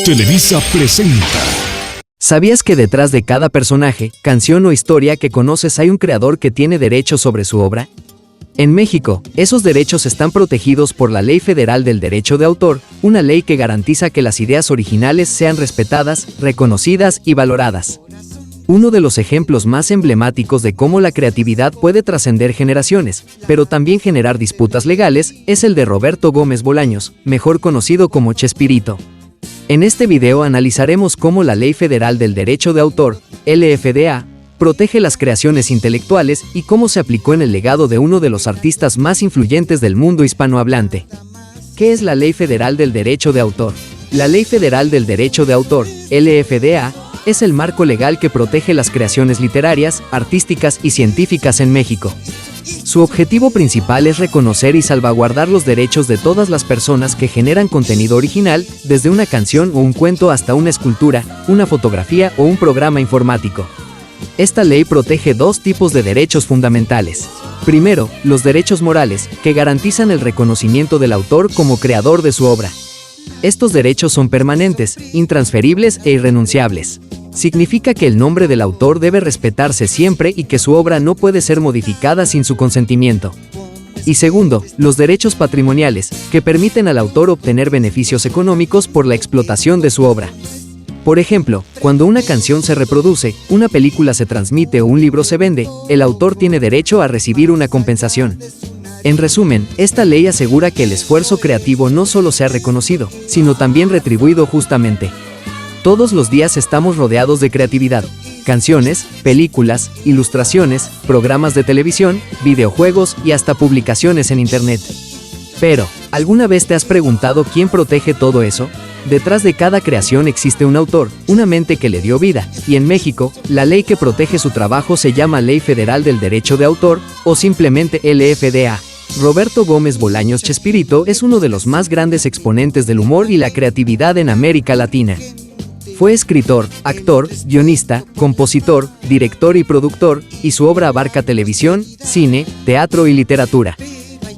Televisa presenta. ¿Sabías que detrás de cada personaje, canción o historia que conoces hay un creador que tiene derechos sobre su obra? En México, esos derechos están protegidos por la Ley Federal del Derecho de Autor, una ley que garantiza que las ideas originales sean respetadas, reconocidas y valoradas. Uno de los ejemplos más emblemáticos de cómo la creatividad puede trascender generaciones, pero también generar disputas legales, es el de Roberto Gómez Bolaños, mejor conocido como Chespirito. En este video analizaremos cómo la Ley Federal del Derecho de Autor, LFDA, protege las creaciones intelectuales y cómo se aplicó en el legado de uno de los artistas más influyentes del mundo hispanohablante. ¿Qué es la Ley Federal del Derecho de Autor? La Ley Federal del Derecho de Autor, LFDA, es el marco legal que protege las creaciones literarias, artísticas y científicas en México. Su objetivo principal es reconocer y salvaguardar los derechos de todas las personas que generan contenido original, desde una canción o un cuento hasta una escultura, una fotografía o un programa informático. Esta ley protege dos tipos de derechos fundamentales. Primero, los derechos morales, que garantizan el reconocimiento del autor como creador de su obra. Estos derechos son permanentes, intransferibles e irrenunciables. Significa que el nombre del autor debe respetarse siempre y que su obra no puede ser modificada sin su consentimiento. Y segundo, los derechos patrimoniales, que permiten al autor obtener beneficios económicos por la explotación de su obra. Por ejemplo, cuando una canción se reproduce, una película se transmite o un libro se vende, el autor tiene derecho a recibir una compensación. En resumen, esta ley asegura que el esfuerzo creativo no solo sea reconocido, sino también retribuido justamente. Todos los días estamos rodeados de creatividad. Canciones, películas, ilustraciones, programas de televisión, videojuegos y hasta publicaciones en Internet. Pero, ¿alguna vez te has preguntado quién protege todo eso? Detrás de cada creación existe un autor, una mente que le dio vida, y en México, la ley que protege su trabajo se llama Ley Federal del Derecho de Autor, o simplemente LFDA. Roberto Gómez Bolaños Chespirito es uno de los más grandes exponentes del humor y la creatividad en América Latina. Fue escritor, actor, guionista, compositor, director y productor, y su obra abarca televisión, cine, teatro y literatura.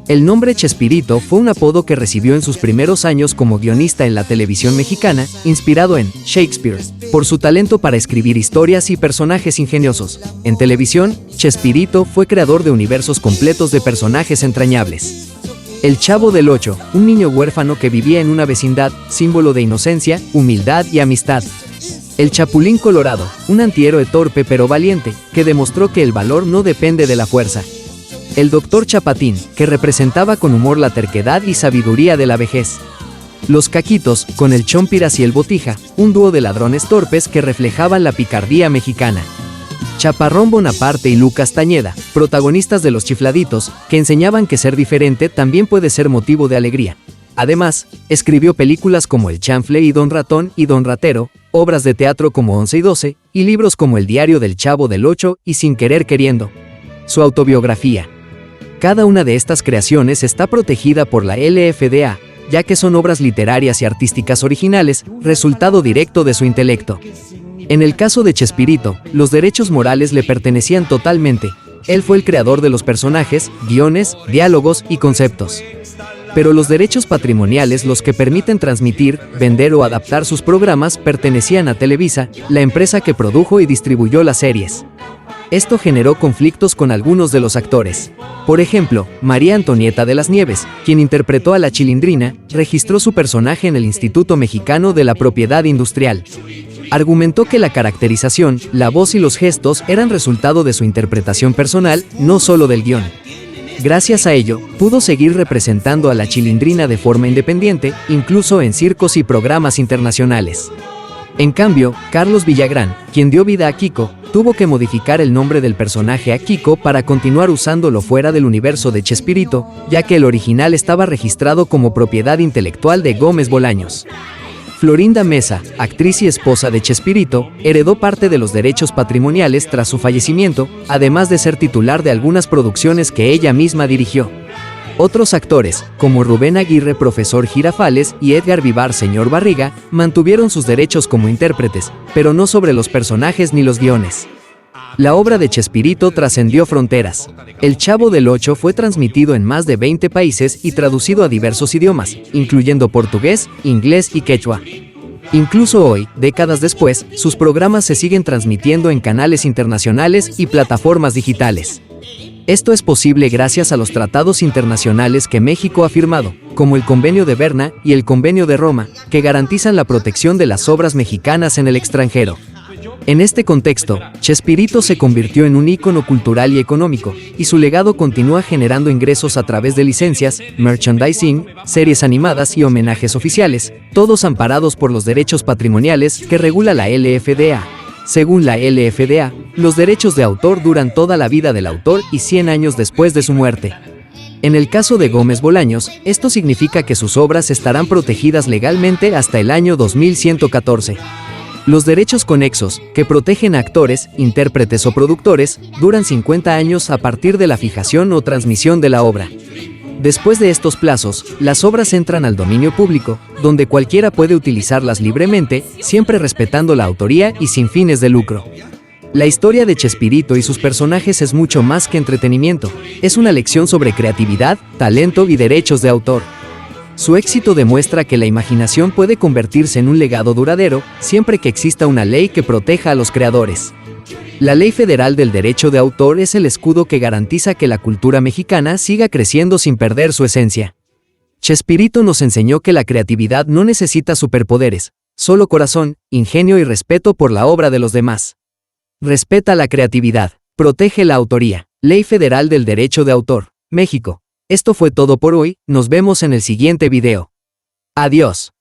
El nombre Chespirito fue un apodo que recibió en sus primeros años como guionista en la televisión mexicana, inspirado en Shakespeare, por su talento para escribir historias y personajes ingeniosos. En televisión, Chespirito fue creador de universos completos de personajes entrañables. El Chavo del Ocho, un niño huérfano que vivía en una vecindad, símbolo de inocencia, humildad y amistad. El Chapulín Colorado, un antihéroe torpe pero valiente, que demostró que el valor no depende de la fuerza. El Doctor Chapatín, que representaba con humor la terquedad y sabiduría de la vejez. Los Caquitos, con el Chompiras y el Botija, un dúo de ladrones torpes que reflejaban la picardía mexicana. Chaparrón Bonaparte y Lucas Tañeda, protagonistas de Los Chifladitos, que enseñaban que ser diferente también puede ser motivo de alegría. Además, escribió películas como El Chanfle y Don Ratón y Don Ratero, obras de teatro como 11 y 12, y libros como El Diario del Chavo del Ocho y Sin Querer Queriendo. Su autobiografía. Cada una de estas creaciones está protegida por la LFDA, ya que son obras literarias y artísticas originales, resultado directo de su intelecto. En el caso de Chespirito, los derechos morales le pertenecían totalmente. Él fue el creador de los personajes, guiones, diálogos y conceptos. Pero los derechos patrimoniales, los que permiten transmitir, vender o adaptar sus programas, pertenecían a Televisa, la empresa que produjo y distribuyó las series. Esto generó conflictos con algunos de los actores. Por ejemplo, María Antonieta de las Nieves, quien interpretó a la Chilindrina, registró su personaje en el Instituto Mexicano de la Propiedad Industrial. Argumentó que la caracterización, la voz y los gestos eran resultado de su interpretación personal, no solo del guión. Gracias a ello, pudo seguir representando a la Chilindrina de forma independiente, incluso en circos y programas internacionales. En cambio, Carlos Villagrán, quien dio vida a Kiko, tuvo que modificar el nombre del personaje a Kiko para continuar usándolo fuera del universo de Chespirito, ya que el original estaba registrado como propiedad intelectual de Gómez Bolaños. Florinda Mesa, actriz y esposa de Chespirito, heredó parte de los derechos patrimoniales tras su fallecimiento, además de ser titular de algunas producciones que ella misma dirigió. Otros actores, como Rubén Aguirre Profesor Girafales y Edgar Vivar Señor Barriga, mantuvieron sus derechos como intérpretes, pero no sobre los personajes ni los guiones. La obra de Chespirito trascendió fronteras. El Chavo del Ocho fue transmitido en más de 20 países y traducido a diversos idiomas, incluyendo portugués, inglés y quechua. Incluso hoy, décadas después, sus programas se siguen transmitiendo en canales internacionales y plataformas digitales. Esto es posible gracias a los tratados internacionales que México ha firmado, como el Convenio de Berna y el Convenio de Roma, que garantizan la protección de las obras mexicanas en el extranjero. En este contexto, Chespirito se convirtió en un ícono cultural y económico, y su legado continúa generando ingresos a través de licencias, merchandising, series animadas y homenajes oficiales, todos amparados por los derechos patrimoniales que regula la LFDA. Según la LFDA, los derechos de autor duran toda la vida del autor y 100 años después de su muerte. En el caso de Gómez Bolaños, esto significa que sus obras estarán protegidas legalmente hasta el año 2114. Los derechos conexos, que protegen a actores, intérpretes o productores, duran 50 años a partir de la fijación o transmisión de la obra. Después de estos plazos, las obras entran al dominio público, donde cualquiera puede utilizarlas libremente, siempre respetando la autoría y sin fines de lucro. La historia de Chespirito y sus personajes es mucho más que entretenimiento, es una lección sobre creatividad, talento y derechos de autor. Su éxito demuestra que la imaginación puede convertirse en un legado duradero, siempre que exista una ley que proteja a los creadores. La Ley Federal del Derecho de Autor es el escudo que garantiza que la cultura mexicana siga creciendo sin perder su esencia. Chespirito nos enseñó que la creatividad no necesita superpoderes, solo corazón, ingenio y respeto por la obra de los demás. Respeta la creatividad, protege la autoría. Ley Federal del Derecho de Autor, México. Esto fue todo por hoy, nos vemos en el siguiente video. Adiós.